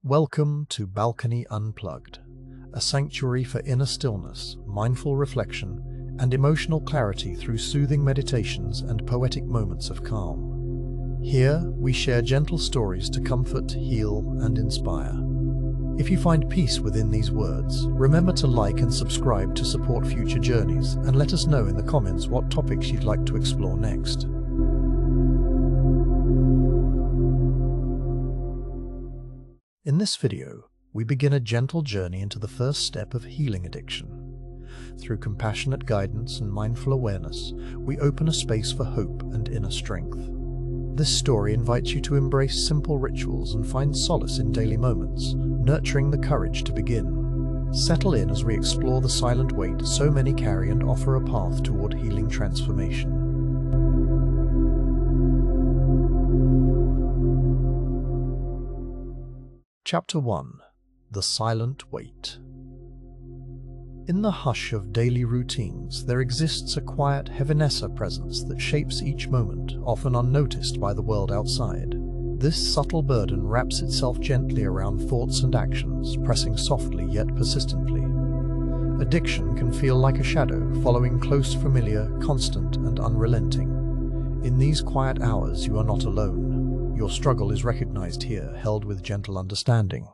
Welcome to Balcony Unplugged, a sanctuary for inner stillness, mindful reflection, and emotional clarity through soothing meditations and poetic moments of calm. Here, we share gentle stories to comfort, heal, and inspire. If you find peace within these words, remember to like and subscribe to support future journeys, and let us know in the comments what topics you'd like to explore next. In this video, we begin a gentle journey into the first step of healing addiction. Through compassionate guidance and mindful awareness, we open a space for hope and inner strength. This story invites you to embrace simple rituals and find solace in daily moments, nurturing the courage to begin. Settle in as we explore the silent weight so many carry and offer a path toward healing transformation. Chapter 1. The Silent Weight. In the hush of daily routines, there exists a quiet heaviness presence that shapes each moment, often unnoticed by the world outside. This subtle burden wraps itself gently around thoughts and actions, pressing softly yet persistently. Addiction can feel like a shadow, following close, familiar, constant, and unrelenting. In these quiet hours, you are not alone. Your struggle is recognized here, held with gentle understanding.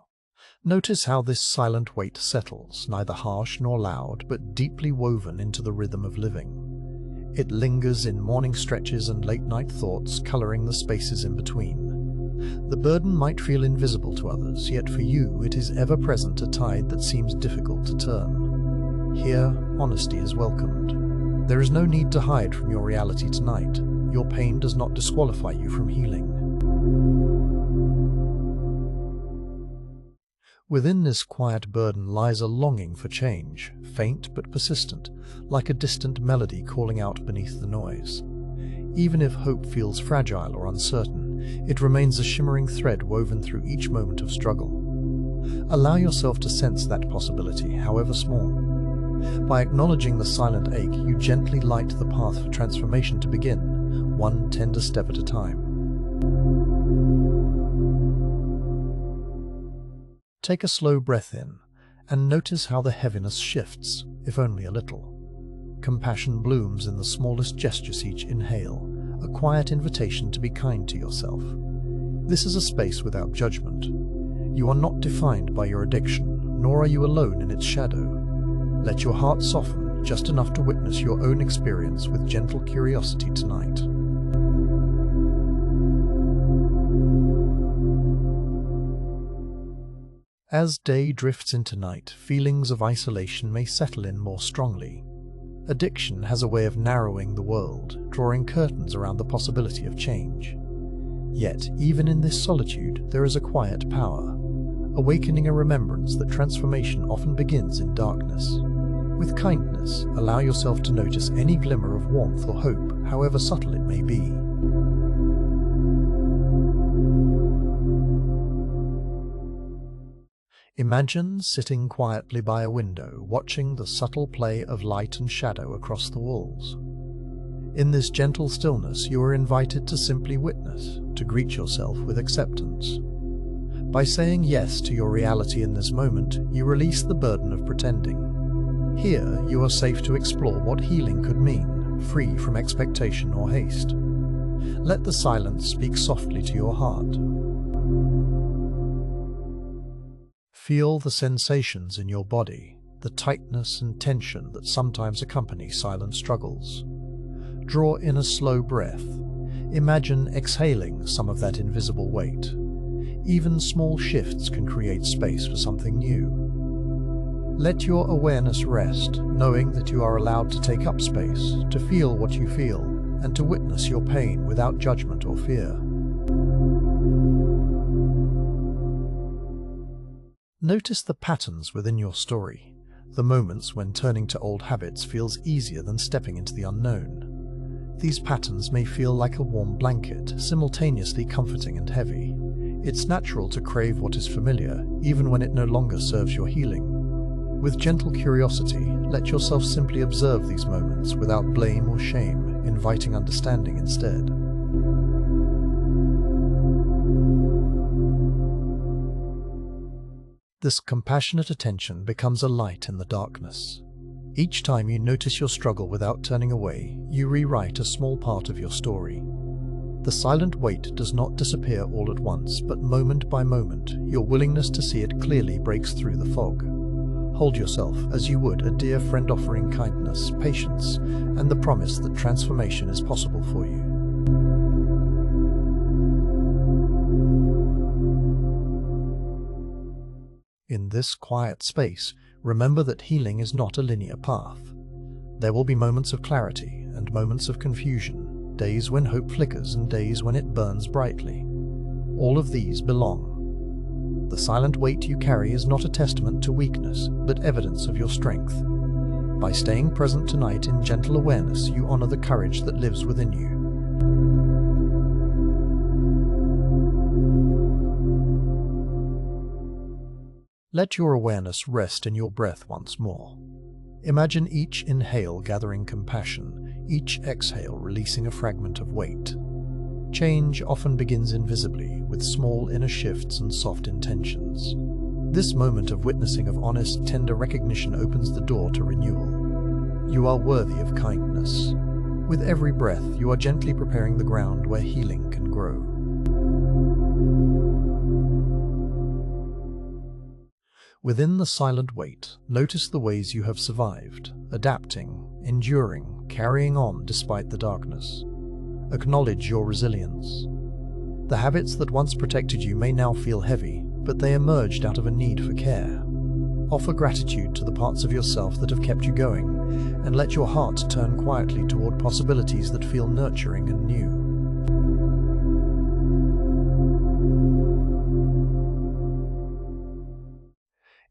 Notice how this silent weight settles, neither harsh nor loud, but deeply woven into the rhythm of living. It lingers in morning stretches and late-night thoughts, coloring the spaces in between. The burden might feel invisible to others, yet for you it is ever present, a tide that seems difficult to turn. Here, honesty is welcomed. There is no need to hide from your reality tonight. Your pain does not disqualify you from healing. Within this quiet burden lies a longing for change, faint but persistent, like a distant melody calling out beneath the noise. Even if hope feels fragile or uncertain, it remains a shimmering thread woven through each moment of struggle. Allow yourself to sense that possibility, however small. By acknowledging the silent ache, you gently light the path for transformation to begin, one tender step at a time. Take a slow breath in, and notice how the heaviness shifts, if only a little. Compassion blooms in the smallest gestures each inhale, a quiet invitation to be kind to yourself. This is a space without judgment. You are not defined by your addiction, nor are you alone in its shadow. Let your heart soften, just enough to witness your own experience with gentle curiosity tonight. As day drifts into night, feelings of isolation may settle in more strongly. Addiction has a way of narrowing the world, drawing curtains around the possibility of change. Yet, even in this solitude, there is a quiet power, awakening a remembrance that transformation often begins in darkness. With kindness, allow yourself to notice any glimmer of warmth or hope, however subtle it may be. Imagine sitting quietly by a window, watching the subtle play of light and shadow across the walls. In this gentle stillness, you are invited to simply witness, to greet yourself with acceptance. By saying yes to your reality in this moment, you release the burden of pretending. Here, you are safe to explore what healing could mean, free from expectation or haste. Let the silence speak softly to your heart. Feel the sensations in your body, the tightness and tension that sometimes accompany silent struggles. Draw in a slow breath. Imagine exhaling some of that invisible weight. Even small shifts can create space for something new. Let your awareness rest, knowing that you are allowed to take up space, to feel what you feel, and to witness your pain without judgment or fear. Notice the patterns within your story, the moments when turning to old habits feels easier than stepping into the unknown. These patterns may feel like a warm blanket, simultaneously comforting and heavy. It's natural to crave what is familiar, even when it no longer serves your healing. With gentle curiosity, let yourself simply observe these moments without blame or shame, inviting understanding instead. This compassionate attention becomes a light in the darkness. Each time you notice your struggle without turning away, you rewrite a small part of your story. The silent weight does not disappear all at once, but moment by moment, your willingness to see it clearly breaks through the fog. Hold yourself as you would a dear friend, offering kindness, patience, and the promise that transformation is possible for you. In this quiet space, remember that healing is not a linear path. There will be moments of clarity and moments of confusion, days when hope flickers and days when it burns brightly. All of these belong. The silent weight you carry is not a testament to weakness, but evidence of your strength. By staying present tonight in gentle awareness, you honor the courage that lives within you. Let your awareness rest in your breath once more. Imagine each inhale gathering compassion, each exhale releasing a fragment of weight. Change often begins invisibly, with small inner shifts and soft intentions. This moment of witnessing of honest, tender recognition opens the door to renewal. You are worthy of kindness. With every breath, you are gently preparing the ground where healing can grow. Within the silent weight, notice the ways you have survived, adapting, enduring, carrying on despite the darkness. Acknowledge your resilience. The habits that once protected you may now feel heavy, but they emerged out of a need for care. Offer gratitude to the parts of yourself that have kept you going, and let your heart turn quietly toward possibilities that feel nurturing and new.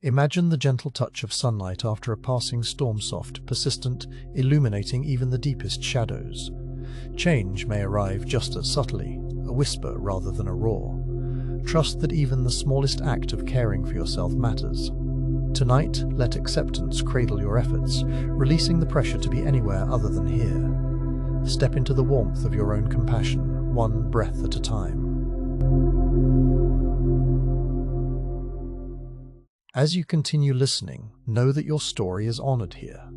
Imagine the gentle touch of sunlight after a passing storm, soft, persistent, illuminating even the deepest shadows. Change may arrive just as subtly, a whisper rather than a roar. Trust that even the smallest act of caring for yourself matters. Tonight, let acceptance cradle your efforts, releasing the pressure to be anywhere other than here. Step into the warmth of your own compassion, one breath at a time. As you continue listening, know that your story is honored here.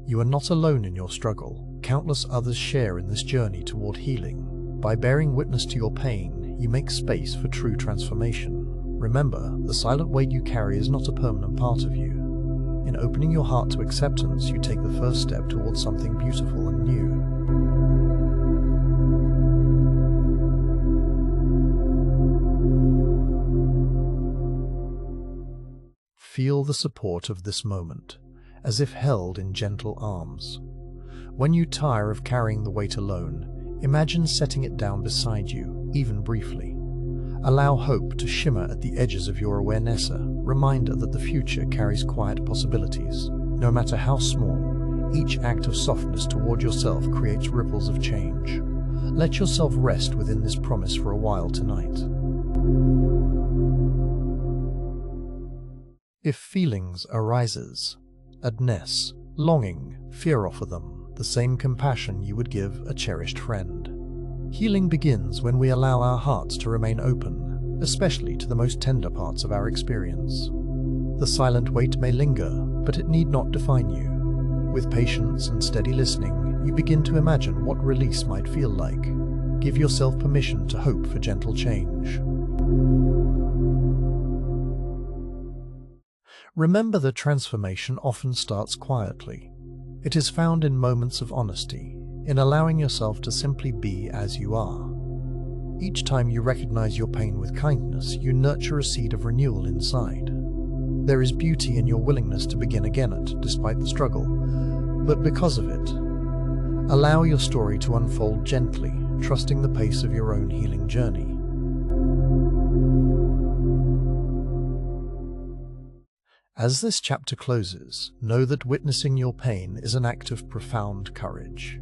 You are not alone in your struggle. Countless others share in this journey toward healing. By bearing witness to your pain, you make space for true transformation. Remember, the silent weight you carry is not a permanent part of you. In opening your heart to acceptance, you take the first step towards something beautiful and new. Feel the support of this moment, as if held in gentle arms. When you tire of carrying the weight alone, imagine setting it down beside you, even briefly. Allow hope to shimmer at the edges of your awareness, a reminder that the future carries quiet possibilities. No matter how small, each act of softness toward yourself creates ripples of change. Let yourself rest within this promise for a while tonight. If feelings arises, sadness, longing, fear, offer them the same compassion you would give a cherished friend. Healing begins when we allow our hearts to remain open, especially to the most tender parts of our experience. The silent weight may linger, but it need not define you. With patience and steady listening, you begin to imagine what release might feel like. Give yourself permission to hope for gentle change. Remember that transformation often starts quietly. It is found in moments of honesty, in allowing yourself to simply be as you are. Each time you recognize your pain with kindness, you nurture a seed of renewal inside. There is beauty in your willingness to begin again despite the struggle, but because of it. Allow your story to unfold gently, trusting the pace of your own healing journey. As this chapter closes, know that witnessing your pain is an act of profound courage.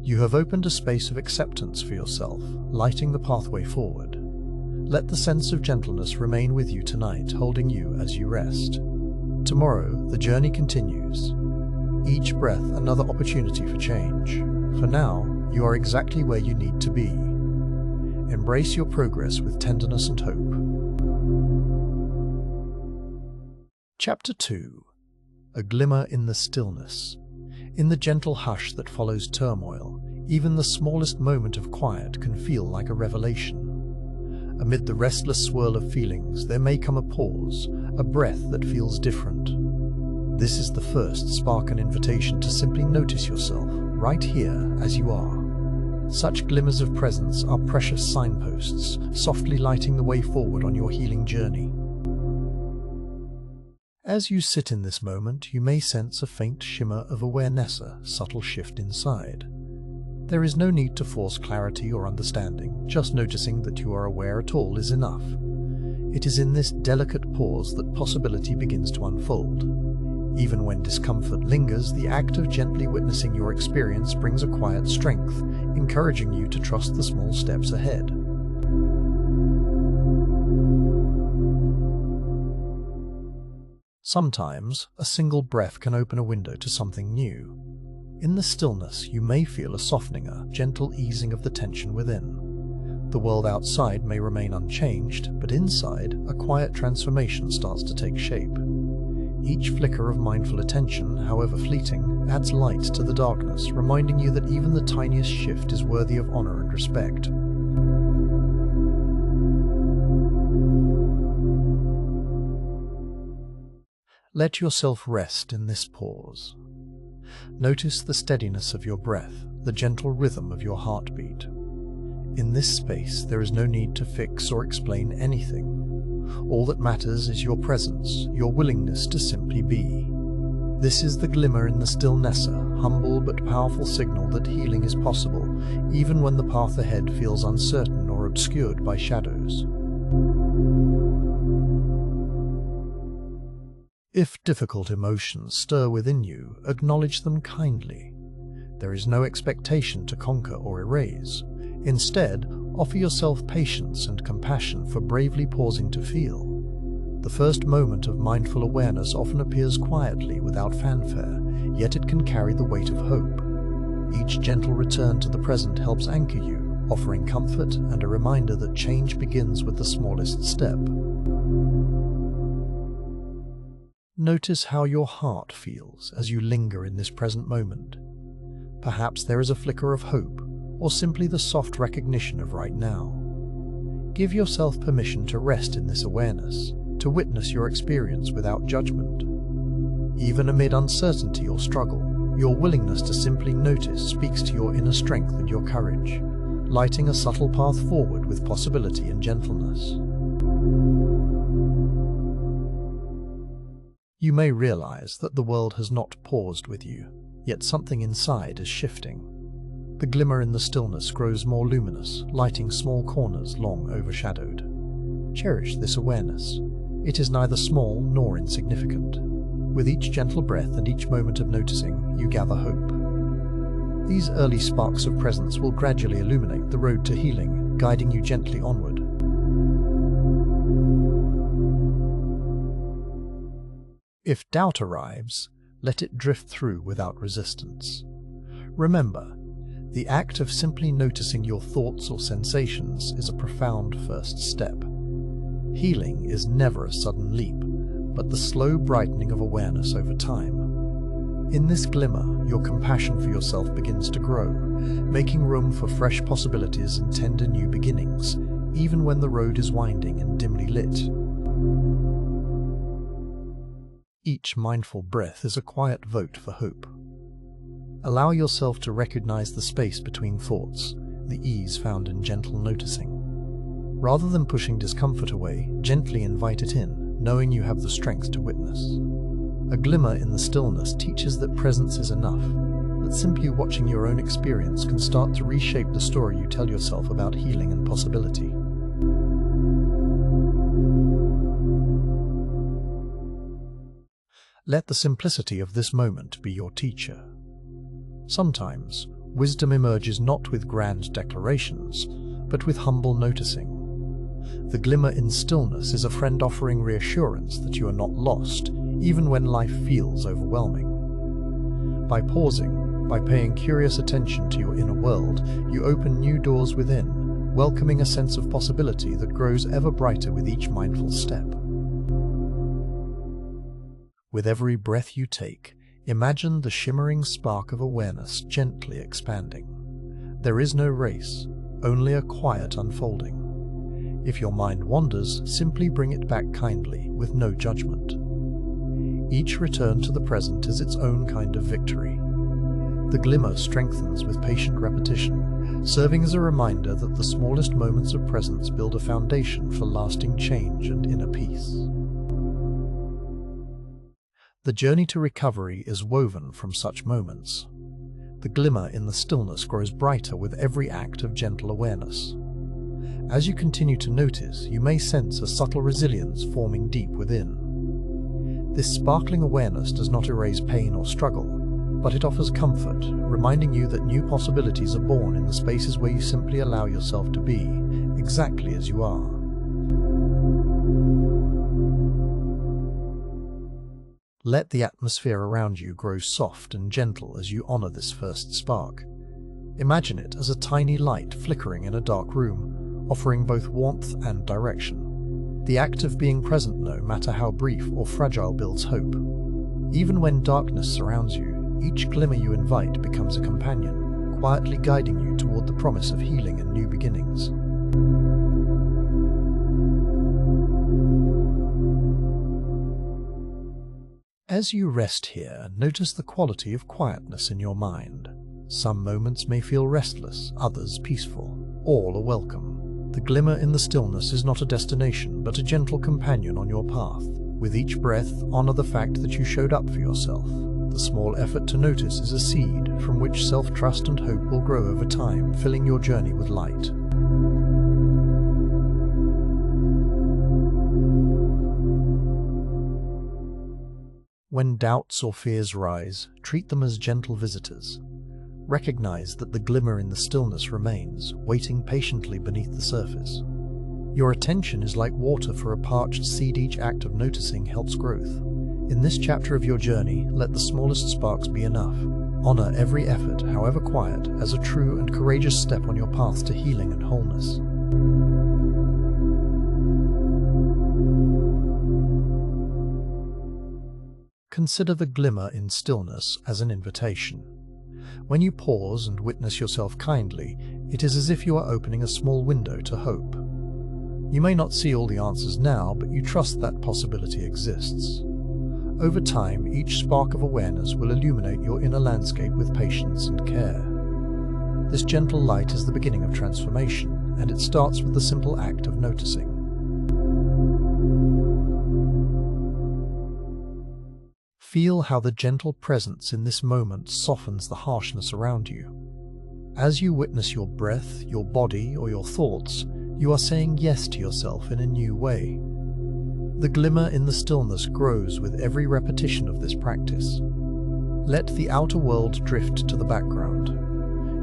You have opened a space of acceptance for yourself, lighting the pathway forward. Let the sense of gentleness remain with you tonight, holding you as you rest. Tomorrow, the journey continues. Each breath another opportunity for change. For now, you are exactly where you need to be. Embrace your progress with tenderness and hope. Chapter 2. A Glimmer in the Stillness. In the gentle hush that follows turmoil, even the smallest moment of quiet can feel like a revelation. Amid the restless swirl of feelings, there may come a pause, a breath that feels different. This is the first spark, an invitation to simply notice yourself, right here as you are. Such glimmers of presence are precious signposts, softly lighting the way forward on your healing journey. As you sit in this moment, you may sense a faint shimmer of awareness, a subtle shift inside. There is no need to force clarity or understanding, just noticing that you are aware at all is enough. It is in this delicate pause that possibility begins to unfold. Even when discomfort lingers, the act of gently witnessing your experience brings a quiet strength, encouraging you to trust the small steps ahead. Sometimes, a single breath can open a window to something new. In the stillness, you may feel a softening, a gentle easing of the tension within. The world outside may remain unchanged, but inside, a quiet transformation starts to take shape. Each flicker of mindful attention, however fleeting, adds light to the darkness, reminding you that even the tiniest shift is worthy of honor and respect. Let yourself rest in this pause. Notice the steadiness of your breath, the gentle rhythm of your heartbeat. In this space, there is no need to fix or explain anything. All that matters is your presence, your willingness to simply be. This is the glimmer in the stillness, a humble but powerful signal that healing is possible, even when the path ahead feels uncertain or obscured by shadows. If difficult emotions stir within you, acknowledge them kindly. There is no expectation to conquer or erase. Instead, offer yourself patience and compassion for bravely pausing to feel. The first moment of mindful awareness often appears quietly without fanfare, yet it can carry the weight of hope. Each gentle return to the present helps anchor you, offering comfort and a reminder that change begins with the smallest step. Notice how your heart feels as you linger in this present moment. Perhaps there is a flicker of hope, or simply the soft recognition of right now. Give yourself permission to rest in this awareness, to witness your experience without judgment. Even amid uncertainty or struggle, your willingness to simply notice speaks to your inner strength and your courage, lighting a subtle path forward with possibility and gentleness. You may realize that the world has not paused with you, yet something inside is shifting. The glimmer in the stillness grows more luminous, lighting small corners long overshadowed. Cherish this awareness. It is neither small nor insignificant. With each gentle breath and each moment of noticing, you gather hope. These early sparks of presence will gradually illuminate the road to healing, guiding you gently onward. If doubt arrives, let it drift through without resistance. Remember, the act of simply noticing your thoughts or sensations is a profound first step. Healing is never a sudden leap, but the slow brightening of awareness over time. In this glimmer, your compassion for yourself begins to grow, making room for fresh possibilities and tender new beginnings, even when the road is winding and dimly lit. Each mindful breath is a quiet vote for hope. Allow yourself to recognize the space between thoughts, the ease found in gentle noticing. Rather than pushing discomfort away, gently invite it in, knowing you have the strength to witness. A glimmer in the stillness teaches that presence is enough, that simply watching your own experience can start to reshape the story you tell yourself about healing and possibility. Let the simplicity of this moment be your teacher. Sometimes, wisdom emerges not with grand declarations, but with humble noticing. The glimmer in stillness is a friend offering reassurance that you are not lost, even when life feels overwhelming. By pausing, by paying curious attention to your inner world, you open new doors within, welcoming a sense of possibility that grows ever brighter with each mindful step. With every breath you take, imagine the shimmering spark of awareness gently expanding. There is no race, only a quiet unfolding. If your mind wanders, simply bring it back kindly, with no judgment. Each return to the present is its own kind of victory. The glimmer strengthens with patient repetition, serving as a reminder that the smallest moments of presence build a foundation for lasting change and inner peace. The journey to recovery is woven from such moments. The glimmer in the stillness grows brighter with every act of gentle awareness. As you continue to notice, you may sense a subtle resilience forming deep within. This sparkling awareness does not erase pain or struggle, but it offers comfort, reminding you that new possibilities are born in the spaces where you simply allow yourself to be, exactly as you are. Let the atmosphere around you grow soft and gentle as you honor this first spark. Imagine it as a tiny light flickering in a dark room, offering both warmth and direction. The act of being present, no matter how brief or fragile, builds hope. Even when darkness surrounds you, each glimmer you invite becomes a companion, quietly guiding you toward the promise of healing and new beginnings. As you rest here, notice the quality of quietness in your mind. Some moments may feel restless, others peaceful. All are welcome. The glimmer in the stillness is not a destination, but a gentle companion on your path. With each breath, honor the fact that you showed up for yourself. The small effort to notice is a seed from which self-trust and hope will grow over time, filling your journey with light. When doubts or fears rise, treat them as gentle visitors. Recognize that the glimmer in the stillness remains, waiting patiently beneath the surface. Your attention is like water for a parched seed. Each act of noticing helps growth. In this chapter of your journey, let the smallest sparks be enough. Honor every effort, however quiet, as a true and courageous step on your path to healing and wholeness. Consider the glimmer in stillness as an invitation. When you pause and witness yourself kindly, it is as if you are opening a small window to hope. You may not see all the answers now, but you trust that possibility exists. Over time, each spark of awareness will illuminate your inner landscape with patience and care. This gentle light is the beginning of transformation, and it starts with the simple act of noticing. Feel how the gentle presence in this moment softens the harshness around you. As you witness your breath, your body, or your thoughts, you are saying yes to yourself in a new way. The glimmer in the stillness grows with every repetition of this practice. Let the outer world drift to the background.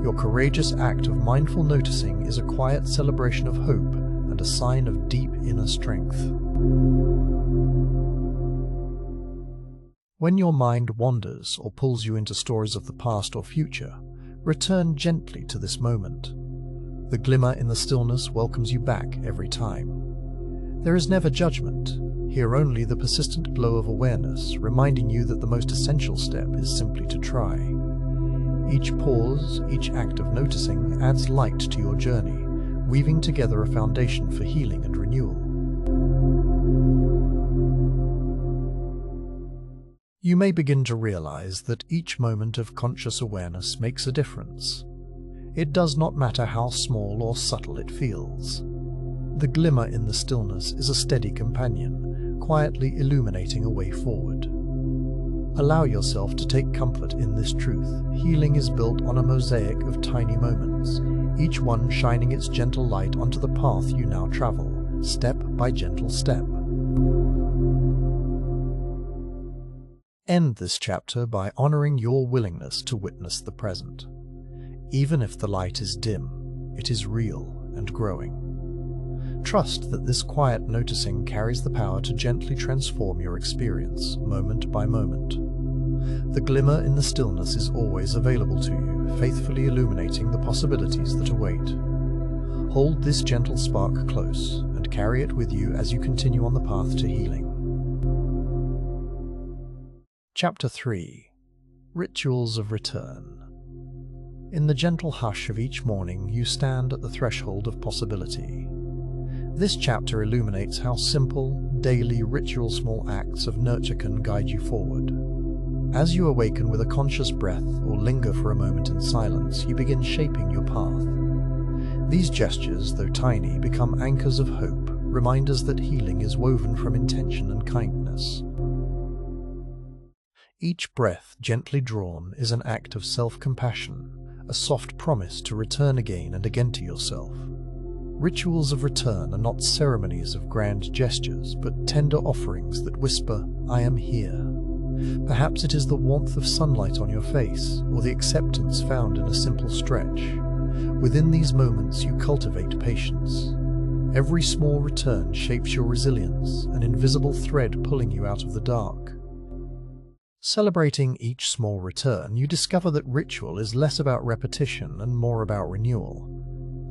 Your courageous act of mindful noticing is a quiet celebration of hope and a sign of deep inner strength. When your mind wanders or pulls you into stories of the past or future, return gently to this moment. The glimmer in the stillness welcomes you back every time. There is never judgment, here only the persistent glow of awareness, reminding you that the most essential step is simply to try. Each pause, each act of noticing adds light to your journey, weaving together a foundation for healing and renewal. You may begin to realize that each moment of conscious awareness makes a difference. It does not matter how small or subtle it feels. The glimmer in the stillness is a steady companion, quietly illuminating a way forward. Allow yourself to take comfort in this truth. Healing is built on a mosaic of tiny moments, each one shining its gentle light onto the path you now travel, step by gentle step. End this chapter by honoring your willingness to witness the present. Even if the light is dim, it is real and growing. Trust that this quiet noticing carries the power to gently transform your experience, moment by moment. The glimmer in the stillness is always available to you, faithfully illuminating the possibilities that await. Hold this gentle spark close and carry it with you as you continue on the path to healing. Chapter 3. Rituals of Return. In the gentle hush of each morning, you stand at the threshold of possibility. This chapter illuminates how simple, daily, ritual small acts of nurture can guide you forward. As you awaken with a conscious breath or linger for a moment in silence, you begin shaping your path. These gestures, though tiny, become anchors of hope, reminders that healing is woven from intention and kindness. Each breath gently drawn is an act of self-compassion, a soft promise to return again and again to yourself. Rituals of return are not ceremonies of grand gestures, but tender offerings that whisper, "I am here." Perhaps it is the warmth of sunlight on your face, or the acceptance found in a simple stretch. Within these moments you cultivate patience. Every small return shapes your resilience, an invisible thread pulling you out of the dark. Celebrating each small return, you discover that ritual is less about repetition and more about renewal.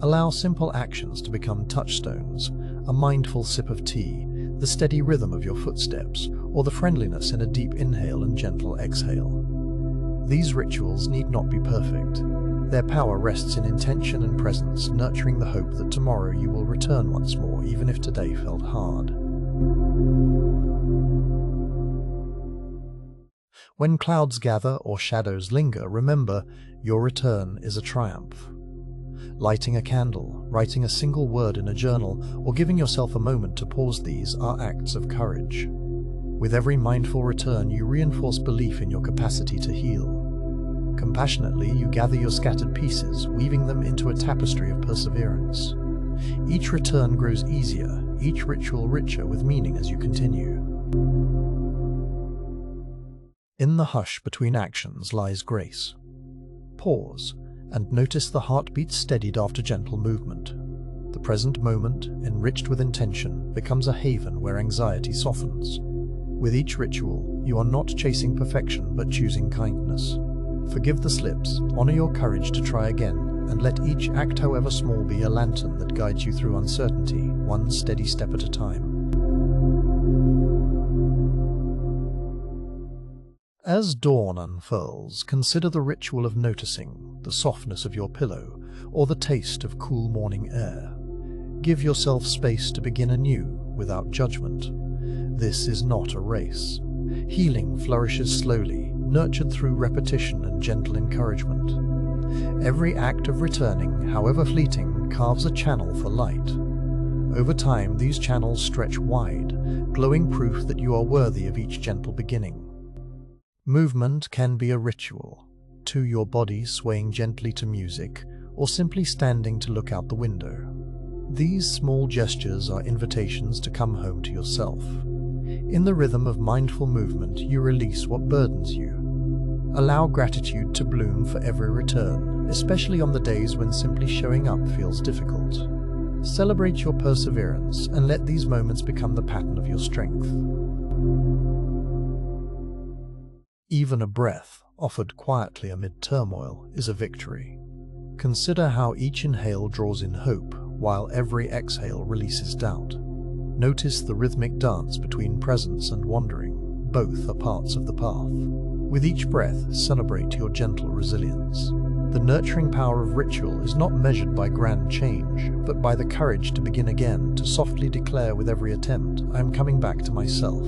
Allow simple actions to become touchstones, a mindful sip of tea, the steady rhythm of your footsteps, or the friendliness in a deep inhale and gentle exhale. These rituals need not be perfect. Their power rests in intention and presence, nurturing the hope that tomorrow you will return once more, even if today felt hard. When clouds gather or shadows linger, remember, your return is a triumph. Lighting a candle, writing a single word in a journal, or giving yourself a moment to pause, these are acts of courage. With every mindful return, you reinforce belief in your capacity to heal. Compassionately, you gather your scattered pieces, weaving them into a tapestry of perseverance. Each return grows easier, each ritual richer with meaning as you continue. In the hush between actions lies grace. Pause, and notice the heartbeat steadied after gentle movement. The present moment, enriched with intention, becomes a haven where anxiety softens. With each ritual, you are not chasing perfection but choosing kindness. Forgive the slips, honor your courage to try again, and let each act, however small, be a lantern that guides you through uncertainty, one steady step at a time. As dawn unfurls, consider the ritual of noticing the softness of your pillow or the taste of cool morning air. Give yourself space to begin anew without judgment. This is not a race. Healing flourishes slowly, nurtured through repetition and gentle encouragement. Every act of returning, however fleeting, carves a channel for light. Over time, these channels stretch wide, glowing proof that you are worthy of each gentle beginning. Movement can be a ritual, to your body swaying gently to music, or simply standing to look out the window. These small gestures are invitations to come home to yourself. In the rhythm of mindful movement, you release what burdens you. Allow gratitude to bloom for every return, especially on the days when simply showing up feels difficult. Celebrate your perseverance and let these moments become the pattern of your strength. Even a breath, offered quietly amid turmoil, is a victory. Consider how each inhale draws in hope, while every exhale releases doubt. Notice the rhythmic dance between presence and wandering. Both are parts of the path. With each breath, celebrate your gentle resilience. The nurturing power of ritual is not measured by grand change, but by the courage to begin again, to softly declare with every attempt, "I am coming back to myself."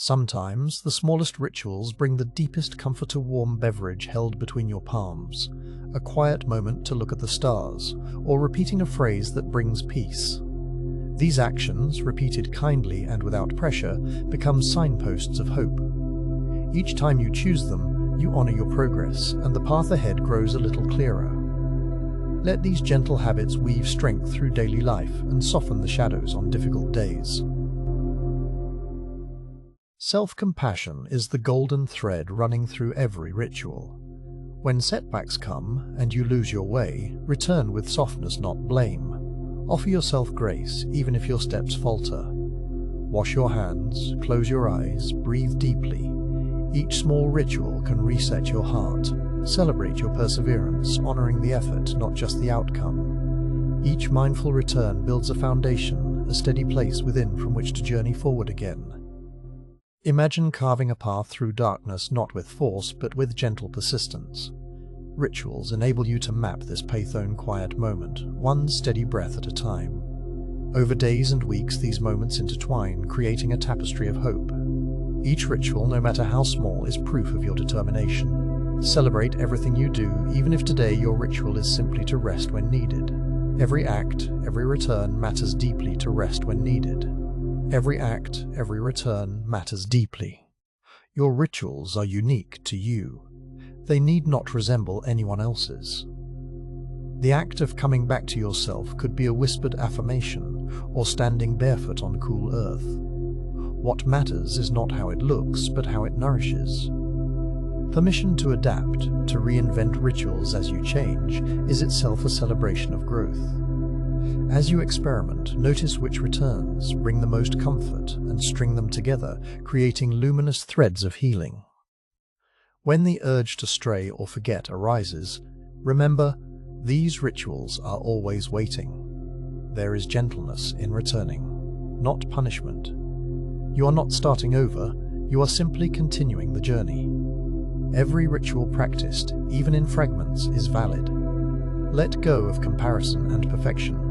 Sometimes, the smallest rituals bring the deepest comfort: a warm beverage held between your palms, a quiet moment to look at the stars, or repeating a phrase that brings peace. These actions, repeated kindly and without pressure, become signposts of hope. Each time you choose them, you honor your progress, and the path ahead grows a little clearer. Let these gentle habits weave strength through daily life and soften the shadows on difficult days. Self-compassion is the golden thread running through every ritual. When setbacks come and you lose your way, return with softness, not blame. Offer yourself grace, even if your steps falter. Wash your hands, close your eyes, breathe deeply. Each small ritual can reset your heart. Celebrate your perseverance, honoring the effort, not just the outcome. Each mindful return builds a foundation, a steady place within from which to journey forward again. Imagine carving a path through darkness not with force but with gentle persistence. Rituals enable you to map this pathone quiet moment, one steady breath at a time. Over days and weeks, these moments intertwine, creating a tapestry of hope. Each ritual, no matter how small, is proof of your determination. Celebrate everything you do, even if today your ritual is simply to rest when needed. Every act, every return matters deeply to rest when needed. Every act, every return matters deeply. Your rituals are unique to you. They need not resemble anyone else's. The act of coming back to yourself could be a whispered affirmation or standing barefoot on cool earth. What matters is not how it looks, but how it nourishes. Permission to adapt, to reinvent rituals as you change, is itself a celebration of growth. As you experiment, notice which returns bring the most comfort and string them together, creating luminous threads of healing. When the urge to stray or forget arises, remember, these rituals are always waiting. There is gentleness in returning, not punishment. You are not starting over, you are simply continuing the journey. Every ritual practiced, even in fragments, is valid. Let go of comparison and perfection.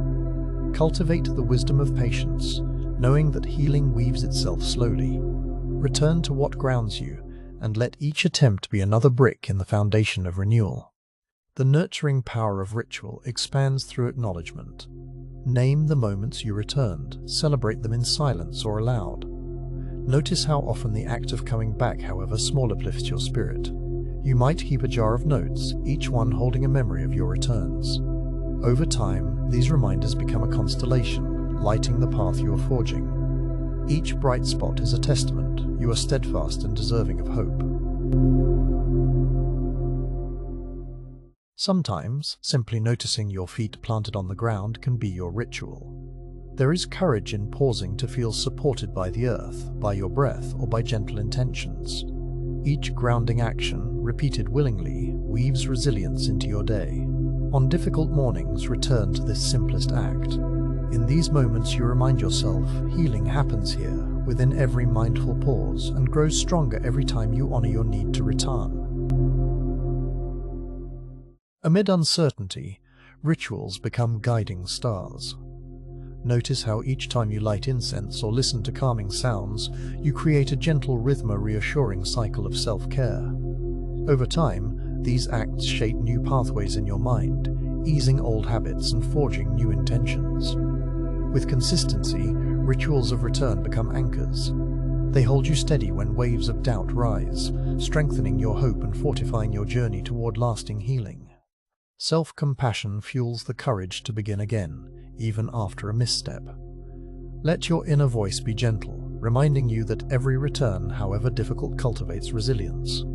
Cultivate the wisdom of patience, knowing that healing weaves itself slowly. Return to what grounds you, and let each attempt be another brick in the foundation of renewal. The nurturing power of ritual expands through acknowledgement. Name the moments you returned, celebrate them in silence or aloud. Notice how often the act of coming back, however small, uplifts your spirit. You might keep a jar of notes, each one holding a memory of your returns. Over time, these reminders become a constellation, lighting the path you are forging. Each bright spot is a testament you are steadfast and deserving of hope. Sometimes, simply noticing your feet planted on the ground can be your ritual. There is courage in pausing to feel supported by the earth, by your breath, or by gentle intentions. Each grounding action, repeated willingly, weaves resilience into your day. On difficult mornings, return to this simplest act. In these moments you remind yourself, healing happens here, within every mindful pause, and grows stronger every time you honor your need to return. Amid uncertainty, rituals become guiding stars. Notice how each time you light incense or listen to calming sounds, you create a gentle rhythm, a reassuring cycle of self-care. Over time, these acts shape new pathways in your mind, easing old habits and forging new intentions. With consistency, rituals of return become anchors. They hold you steady when waves of doubt rise, strengthening your hope and fortifying your journey toward lasting healing. Self-compassion fuels the courage to begin again, even after a misstep. Let your inner voice be gentle, reminding you that every return, however difficult, cultivates resilience.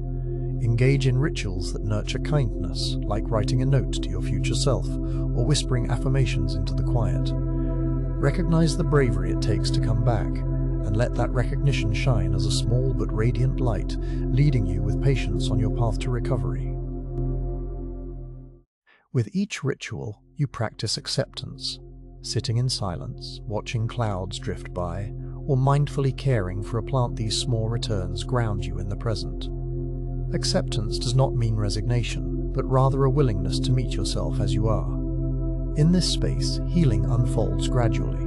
Engage in rituals that nurture kindness, like writing a note to your future self or whispering affirmations into the quiet. Recognize the bravery it takes to come back, and let that recognition shine as a small but radiant light, leading you with patience on your path to recovery. With each ritual, you practice acceptance, sitting in silence, watching clouds drift by, or mindfully caring for a plant. These small returns ground you in the present. Acceptance does not mean resignation, but rather a willingness to meet yourself as you are. In this space, healing unfolds gradually.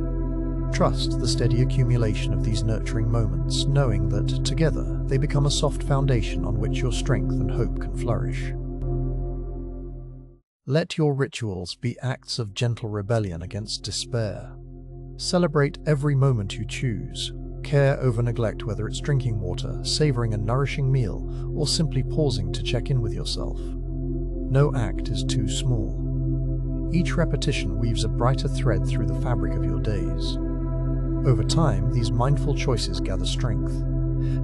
Trust the steady accumulation of these nurturing moments, knowing that, together, they become a soft foundation on which your strength and hope can flourish. Let your rituals be acts of gentle rebellion against despair. Celebrate every moment you choose. Care over neglect, whether it's drinking water, savoring a nourishing meal, or simply pausing to check in with yourself. No act is too small. Each repetition weaves a brighter thread through the fabric of your days. Over time, these mindful choices gather strength.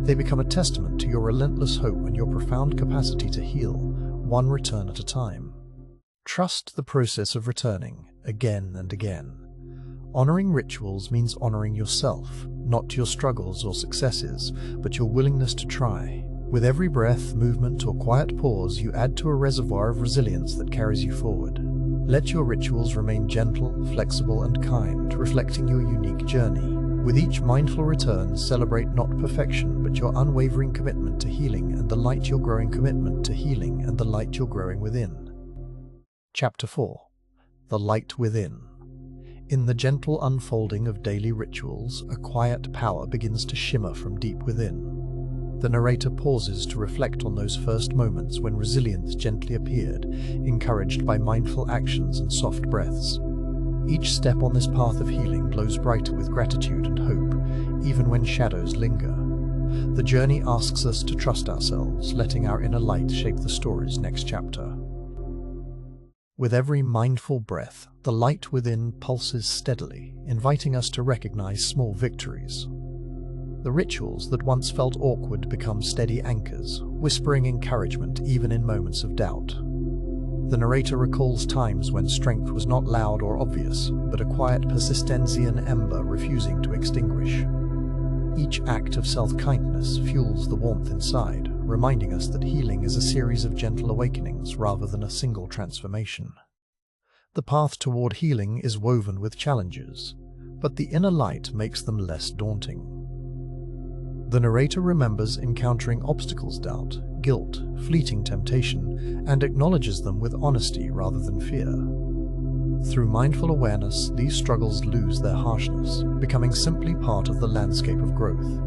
They become a testament to your relentless hope and your profound capacity to heal, one return at a time. Trust the process of returning, again and again. Honoring rituals means honoring yourself, not your struggles or successes, but your willingness to try. With every breath, movement, or quiet pause, you add to a reservoir of resilience that carries you forward. Let your rituals remain gentle, flexible, and kind, reflecting your unique journey. With each mindful return, celebrate not perfection, but your unwavering commitment to healing and the light you're growing within. Chapter 4. The Light Within. In the gentle unfolding of daily rituals, a quiet power begins to shimmer from deep within. The narrator pauses to reflect on those first moments when resilience gently appeared, encouraged by mindful actions and soft breaths. Each step on this path of healing glows brighter with gratitude and hope, even when shadows linger. The journey asks us to trust ourselves, letting our inner light shape the story's next chapter. With every mindful breath, the light within pulses steadily, inviting us to recognize small victories. The rituals that once felt awkward become steady anchors, whispering encouragement even in moments of doubt. The narrator recalls times when strength was not loud or obvious, but a quiet Persistenzian ember refusing to extinguish. Each act of self-kindness fuels the warmth inside, reminding us that healing is a series of gentle awakenings rather than a single transformation. The path toward healing is woven with challenges, but the inner light makes them less daunting. The narrator remembers encountering obstacles, doubt, guilt, fleeting temptation, and acknowledges them with honesty rather than fear. Through mindful awareness, these struggles lose their harshness, becoming simply part of the landscape of growth.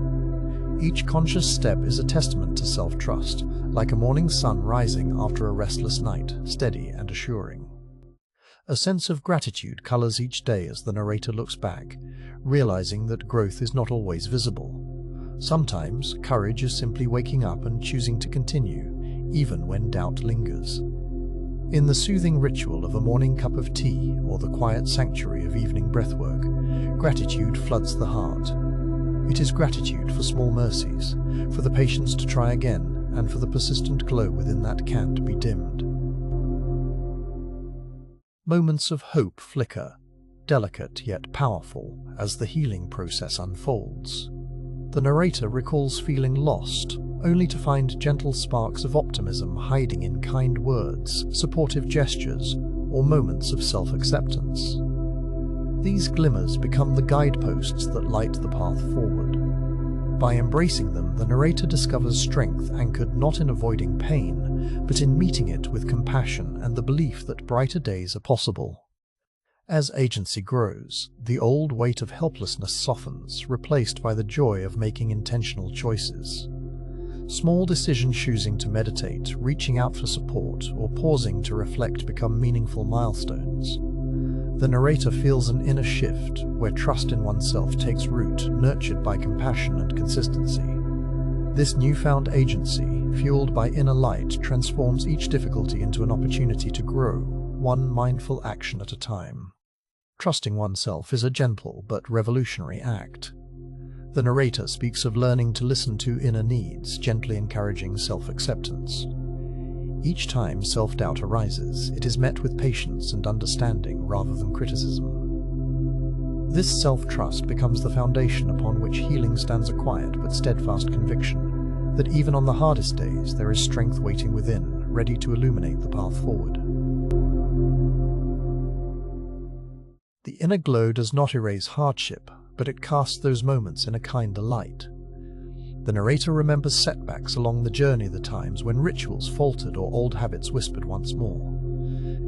Each conscious step is a testament to self-trust, like a morning sun rising after a restless night, steady and assuring. A sense of gratitude colors each day as the narrator looks back, realizing that growth is not always visible. Sometimes, courage is simply waking up and choosing to continue, even when doubt lingers. In the soothing ritual of a morning cup of tea or the quiet sanctuary of evening breathwork, gratitude floods the heart. It is gratitude for small mercies, for the patience to try again, and for the persistent glow within that can't be dimmed. Moments of hope flicker, delicate yet powerful, as the healing process unfolds. The narrator recalls feeling lost, only to find gentle sparks of optimism hiding in kind words, supportive gestures, or moments of self-acceptance. These glimmers become the guideposts that light the path forward. By embracing them, the narrator discovers strength anchored not in avoiding pain, but in meeting it with compassion and the belief that brighter days are possible. As agency grows, the old weight of helplessness softens, replaced by the joy of making intentional choices. Small decisions, choosing to meditate, reaching out for support, or pausing to reflect become meaningful milestones. The narrator feels an inner shift, where trust in oneself takes root, nurtured by compassion and consistency. This newfound agency, fueled by inner light, transforms each difficulty into an opportunity to grow, one mindful action at a time. Trusting oneself is a gentle but revolutionary act. The narrator speaks of learning to listen to inner needs, gently encouraging self-acceptance. Each time self-doubt arises, it is met with patience and understanding rather than criticism. This self-trust becomes the foundation upon which healing stands, a quiet but steadfast conviction that even on the hardest days there is strength waiting within, ready to illuminate the path forward. The inner glow does not erase hardship, but it casts those moments in a kinder light. The narrator remembers setbacks along the journey, the times when rituals faltered or old habits whispered once more.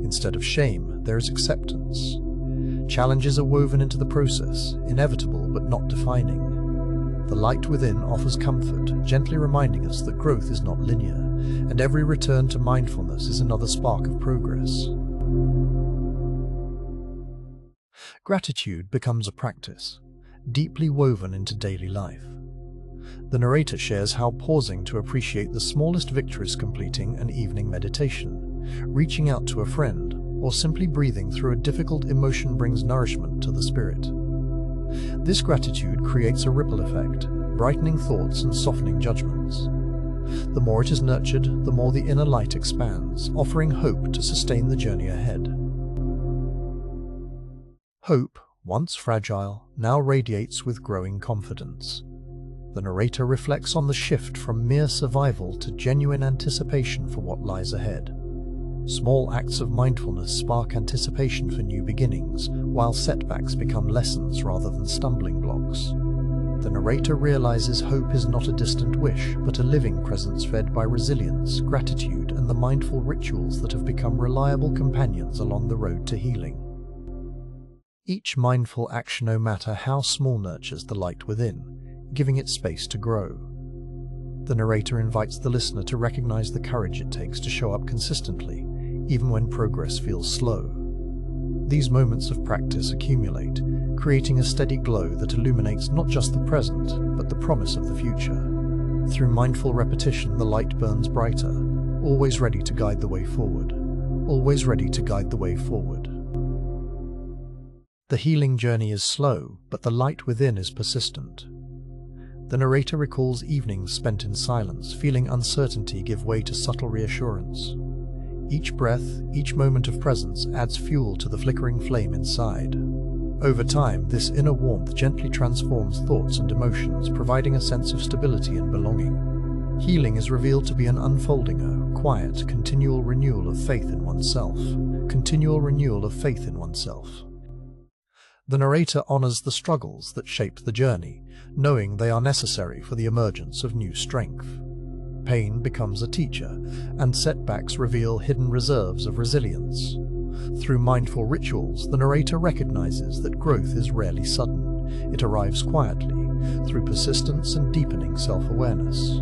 Instead of shame, there is acceptance. Challenges are woven into the process, inevitable but not defining. The light within offers comfort, gently reminding us that growth is not linear, and every return to mindfulness is another spark of progress. Gratitude becomes a practice, deeply woven into daily life. The narrator shares how pausing to appreciate the smallest victories, completing an evening meditation, reaching out to a friend, or simply breathing through a difficult emotion brings nourishment to the spirit. This gratitude creates a ripple effect, brightening thoughts and softening judgments. The more it is nurtured, the more the inner light expands, offering hope to sustain the journey ahead. Hope, once fragile, now radiates with growing confidence. The narrator reflects on the shift from mere survival to genuine anticipation for what lies ahead. Small acts of mindfulness spark anticipation for new beginnings, while setbacks become lessons rather than stumbling blocks. the narrator realizes hope is not a distant wish, but a living presence fed by resilience, gratitude, and the mindful rituals that have become reliable companions along the road to healing. Each mindful action, no matter how small, nurtures the light within, giving it space to grow. The narrator invites the listener to recognize the courage it takes to show up consistently, even when progress feels slow. These moments of practice accumulate, creating a steady glow that illuminates not just the present, but the promise of the future. Through mindful repetition, the light burns brighter, always ready to guide the way forward. Always ready to guide the way forward. The healing journey is slow, but the light within is persistent. The narrator recalls evenings spent in silence, feeling uncertainty give way to subtle reassurance. Each breath, each moment of presence adds fuel to the flickering flame inside. Over time, this inner warmth gently transforms thoughts and emotions, providing a sense of stability and belonging. Healing is revealed to be an unfolding, a quiet, continual renewal of faith in oneself. Continual renewal of faith in oneself. The narrator honors the struggles that shape the journey, knowing they are necessary for the emergence of new strength. Pain becomes a teacher, and setbacks reveal hidden reserves of resilience. Through mindful rituals, the narrator recognizes that growth is rarely sudden. It arrives quietly, through persistence and deepening self-awareness.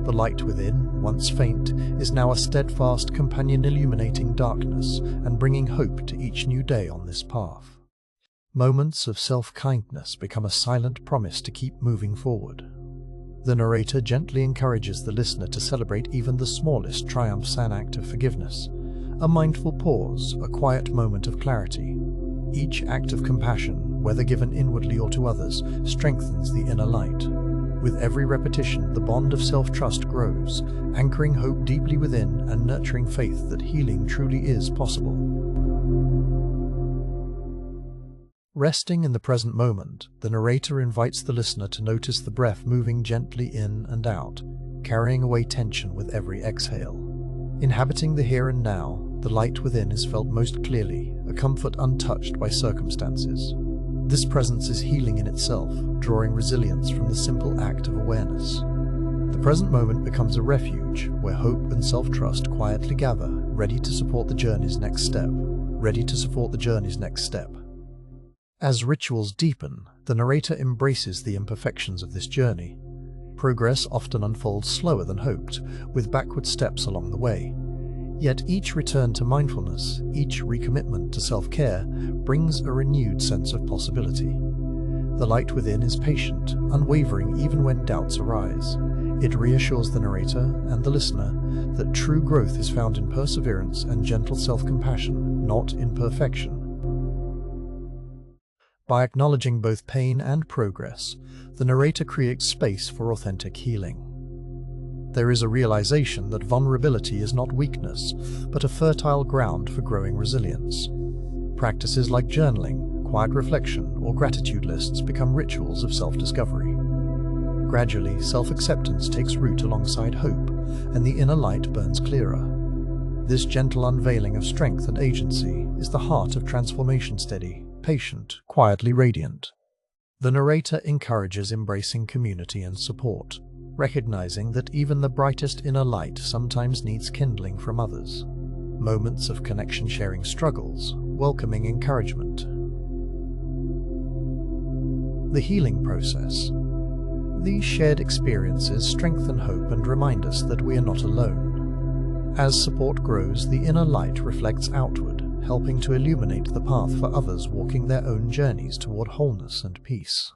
The light within, once faint, is now a steadfast companion illuminating darkness and bringing hope to each new day on this path. Moments of self-kindness become a silent promise to keep moving forward. The narrator gently encourages the listener to celebrate even the smallest triumphs, an act of forgiveness, a mindful pause, a quiet moment of clarity. Each act of compassion, whether given inwardly or to others, strengthens the inner light. With every repetition, the bond of self-trust grows, anchoring hope deeply within and nurturing faith that healing truly is possible. Resting in the present moment, the narrator invites the listener to notice the breath moving gently in and out, carrying away tension with every exhale. Inhabiting the here and now, the light within is felt most clearly, a comfort untouched by circumstances. This presence is healing in itself, drawing resilience from the simple act of awareness. The present moment becomes a refuge where hope and self-trust quietly gather, ready to support the journey's next step. Ready to support the journey's next step. As rituals deepen, the narrator embraces the imperfections of this journey. Progress often unfolds slower than hoped, with backward steps along the way. Yet each return to mindfulness, each recommitment to self-care, brings a renewed sense of possibility. The light within is patient, unwavering even when doubts arise. It reassures the narrator and the listener that true growth is found in perseverance and gentle self-compassion, not in perfection. By acknowledging both pain and progress, the narrator creates space for authentic healing. There is a realization that vulnerability is not weakness, but a fertile ground for growing resilience. Practices like journaling, quiet reflection, or gratitude lists become rituals of self-discovery. Gradually, self-acceptance takes root alongside hope, and the inner light burns clearer. This gentle unveiling of strength and agency is the heart of transformation, steady, patient, quietly radiant. The narrator encourages embracing community and support, recognizing that even the brightest inner light sometimes needs kindling from others. Moments of connection, sharing struggles, welcoming encouragement. The healing process. These shared experiences strengthen hope and remind us that we are not alone. As support grows, the inner light reflects outward, helping to illuminate the path for others walking their own journeys toward wholeness and peace.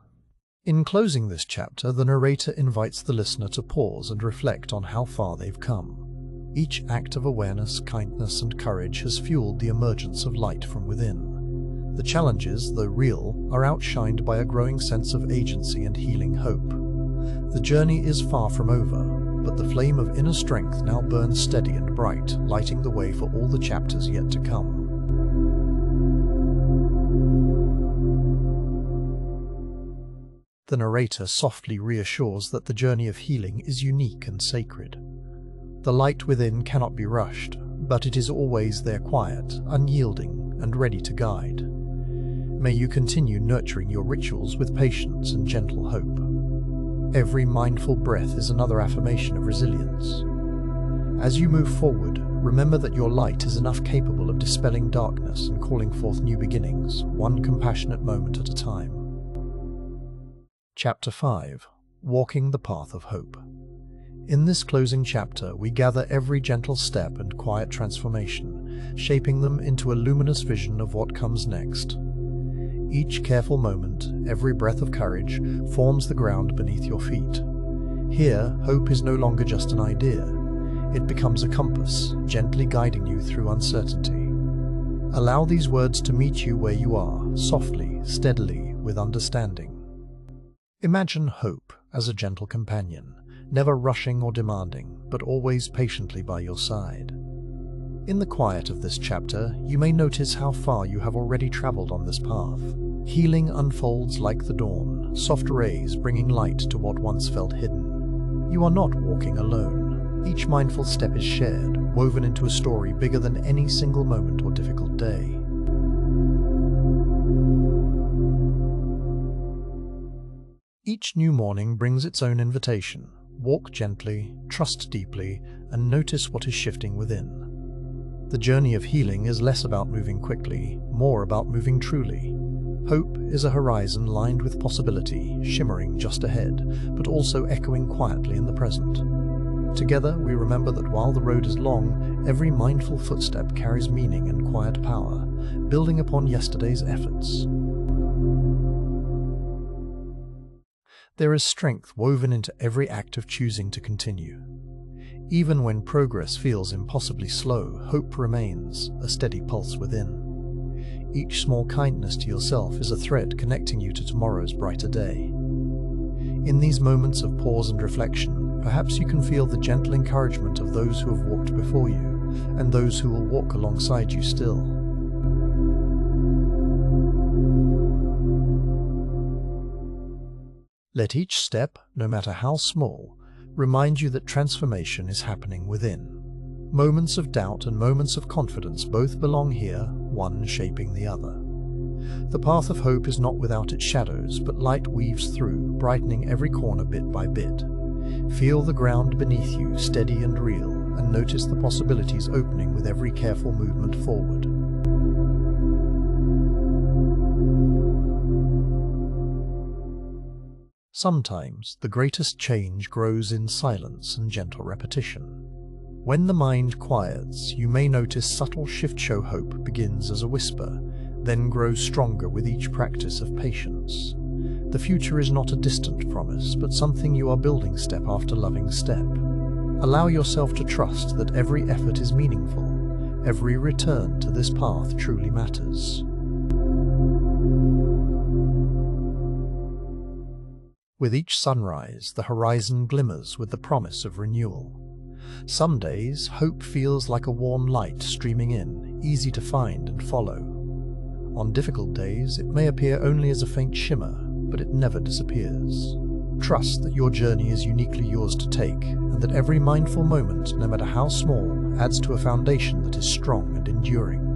In closing this chapter, the narrator invites the listener to pause and reflect on how far they've come. Each act of awareness, kindness, and courage has fueled the emergence of light from within. The challenges, though real, are outshined by a growing sense of agency and healing hope. The journey is far from over, but the flame of inner strength now burns steady and bright, lighting the way for all the chapters yet to come. The narrator softly reassures that the journey of healing is unique and sacred. The light within cannot be rushed, but it is always there, quiet, unyielding, and ready to guide. May you continue nurturing your rituals with patience and gentle hope. Every mindful breath is another affirmation of resilience. As you move forward, remember that your light is enough capable of dispelling darkness and calling forth new beginnings, one compassionate moment at a time. Chapter 5. Walking the Path of Hope. In this closing chapter, we gather every gentle step and quiet transformation, shaping them into a luminous vision of what comes next. Each careful moment, every breath of courage, forms the ground beneath your feet. Here, hope is no longer just an idea. It becomes a compass, gently guiding you through uncertainty. Allow these words to meet you where you are, softly, steadily, with understanding. Imagine hope as a gentle companion, never rushing or demanding, but always patiently by your side. In the quiet of this chapter, you may notice how far you have already traveled on this path. Healing unfolds like the dawn, soft rays bringing light to what once felt hidden. You are not walking alone. Each mindful step is shared, woven into a story bigger than any single moment or difficult day. Each new morning brings its own invitation. Walk gently, trust deeply, and notice what is shifting within. The journey of healing is less about moving quickly, more about moving truly. Hope is a horizon lined with possibility, shimmering just ahead, but also echoing quietly in the present. Together, we remember that while the road is long, every mindful footstep carries meaning and quiet power, building upon yesterday's efforts. There is strength woven into every act of choosing to continue. Even when progress feels impossibly slow, hope remains, a steady pulse within. Each small kindness to yourself is a thread connecting you to tomorrow's brighter day. In these moments of pause and reflection, perhaps you can feel the gentle encouragement of those who have walked before you, and those who will walk alongside you still. Let each step, no matter how small, remind you that transformation is happening within. Moments of doubt and moments of confidence both belong here, one shaping the other. The path of hope is not without its shadows, but light weaves through, brightening every corner bit by bit. Feel the ground beneath you, steady and real, and notice the possibilities opening with every careful movement forward. Sometimes the greatest change grows in silence and gentle repetition. When the mind quiets, you may notice subtle shifts show hope begins as a whisper, then grows stronger with each practice of patience. The future is not a distant promise, but something you are building step after loving step. Allow yourself to trust that every effort is meaningful, every return to this path truly matters. With each sunrise, the horizon glimmers with the promise of renewal. Some days, hope feels like a warm light streaming in, easy to find and follow. On difficult days, it may appear only as a faint shimmer, but it never disappears. Trust that your journey is uniquely yours to take, and that every mindful moment, no matter how small, adds to a foundation that is strong and enduring.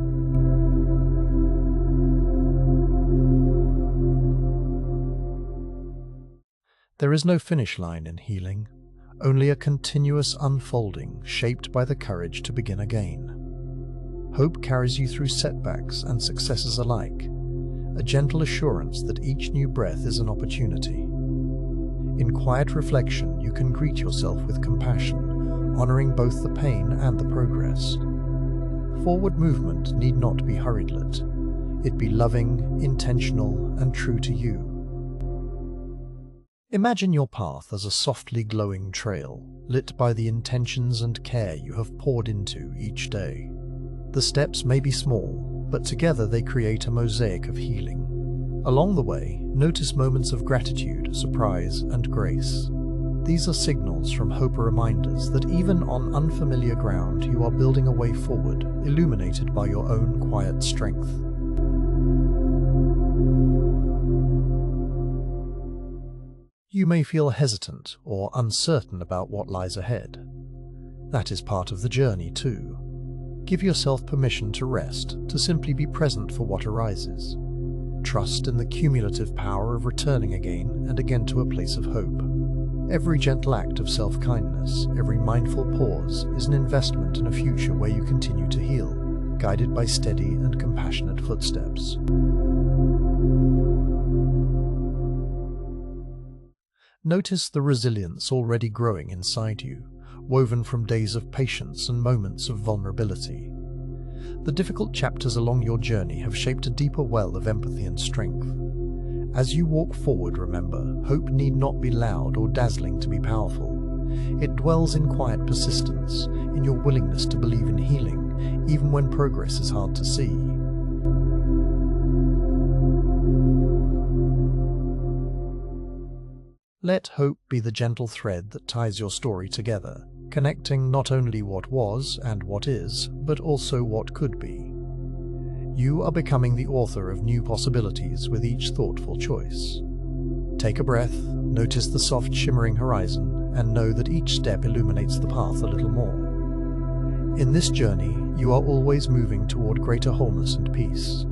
There is no finish line in healing, only a continuous unfolding shaped by the courage to begin again. Hope carries you through setbacks and successes alike, a gentle assurance that each new breath is an opportunity. In quiet reflection, you can greet yourself with compassion, honoring both the pain and the progress. Forward movement need not be hurriedlet. It be loving, intentional, and true to you. Imagine your path as a softly glowing trail, lit by the intentions and care you have poured into each day. The steps may be small, but together they create a mosaic of healing. Along the way, notice moments of gratitude, surprise, and grace. These are signals from hope, reminders that even on unfamiliar ground you are building a way forward, illuminated by your own quiet strength. You may feel hesitant or uncertain about what lies ahead. That is part of the journey too. Give yourself permission to rest, to simply be present for what arises. Trust in the cumulative power of returning again and again to a place of hope. Every gentle act of self-kindness, every mindful pause, is an investment in a future where you continue to heal, guided by steady and compassionate footsteps. Notice the resilience already growing inside you, woven from days of patience and moments of vulnerability. The difficult chapters along your journey have shaped a deeper well of empathy and strength. As you walk forward, remember, hope need not be loud or dazzling to be powerful. It dwells in quiet persistence, in your willingness to believe in healing, even when progress is hard to see. Let hope be the gentle thread that ties your story together, connecting not only what was and what is, but also what could be. You are becoming the author of new possibilities with each thoughtful choice. Take a breath, notice the soft shimmering horizon, and know that each step illuminates the path a little more. In this journey, you are always moving toward greater wholeness and peace.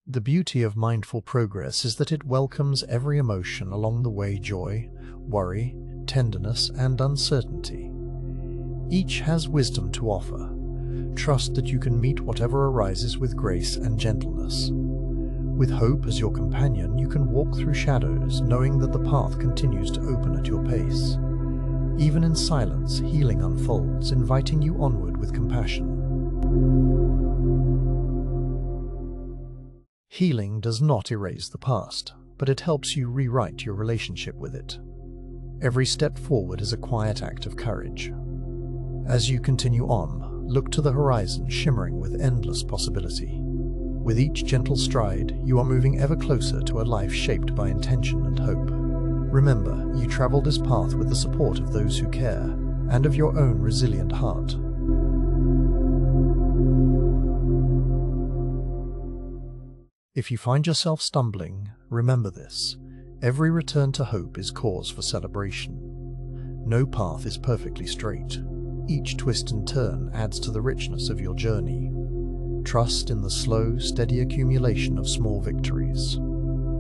The beauty of mindful progress is that it welcomes every emotion along the way: joy, worry, tenderness, and uncertainty. Each has wisdom to offer. Trust that you can meet whatever arises with grace and gentleness. With hope as your companion, you can walk through shadows, knowing that the path continues to open at your pace. Even in silence, healing unfolds, inviting you onward with compassion. Healing does not erase the past, but it helps you rewrite your relationship with it. Every step forward is a quiet act of courage. As you continue on, look to the horizon shimmering with endless possibility. With each gentle stride, you are moving ever closer to a life shaped by intention and hope. Remember, you travel this path with the support of those who care, and of your own resilient heart. If you find yourself stumbling, remember this: every return to hope is cause for celebration. No path is perfectly straight. Each twist and turn adds to the richness of your journey. Trust in the slow, steady accumulation of small victories.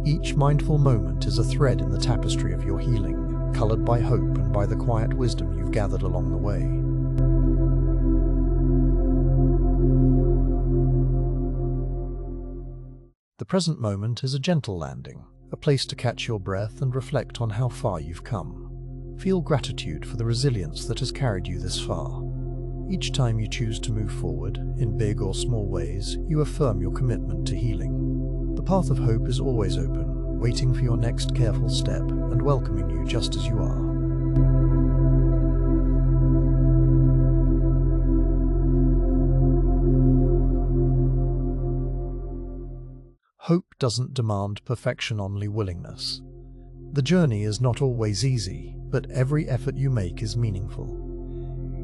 Each mindful moment is a thread in the tapestry of your healing, colored by hope and by the quiet wisdom you've gathered along the way. The present moment is a gentle landing, a place to catch your breath and reflect on how far you've come. Feel gratitude for the resilience that has carried you this far. Each time you choose to move forward, in big or small ways, you affirm your commitment to healing. The path of hope is always open, waiting for your next careful step and welcoming you just as you are. Hope doesn't demand perfection, only willingness. The journey is not always easy, but every effort you make is meaningful.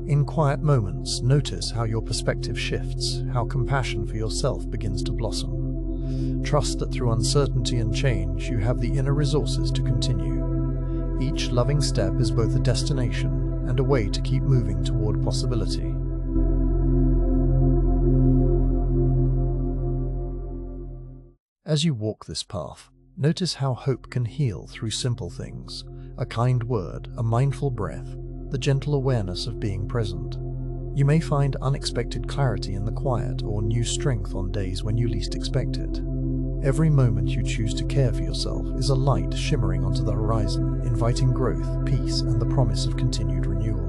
In quiet moments, notice how your perspective shifts, how compassion for yourself begins to blossom. Trust that through uncertainty and change, you have the inner resources to continue. Each loving step is both a destination and a way to keep moving toward possibility. As you walk this path, notice how hope can heal through simple things: a kind word, a mindful breath, the gentle awareness of being present. You may find unexpected clarity in the quiet or new strength on days when you least expect it. Every moment you choose to care for yourself is a light shimmering onto the horizon, inviting growth, peace, and the promise of continued renewal.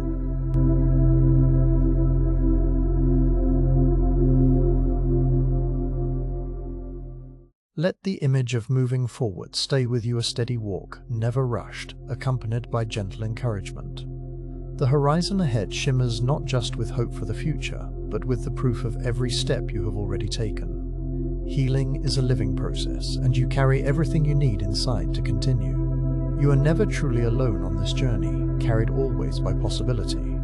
Let the image of moving forward stay with you: a steady walk, never rushed, accompanied by gentle encouragement. The horizon ahead shimmers not just with hope for the future, but with the proof of every step you have already taken. Healing is a living process, and you carry everything you need inside to continue. You are never truly alone on this journey, carried always by possibility.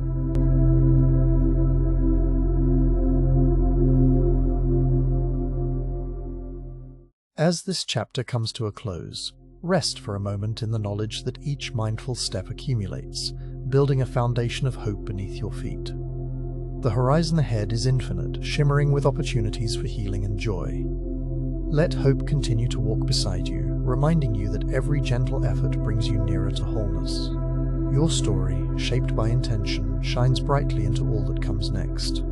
As this chapter comes to a close, rest for a moment in the knowledge that each mindful step accumulates, building a foundation of hope beneath your feet. The horizon ahead is infinite, shimmering with opportunities for healing and joy. Let hope continue to walk beside you, reminding you that every gentle effort brings you nearer to wholeness. Your story, shaped by intention, shines brightly into all that comes next.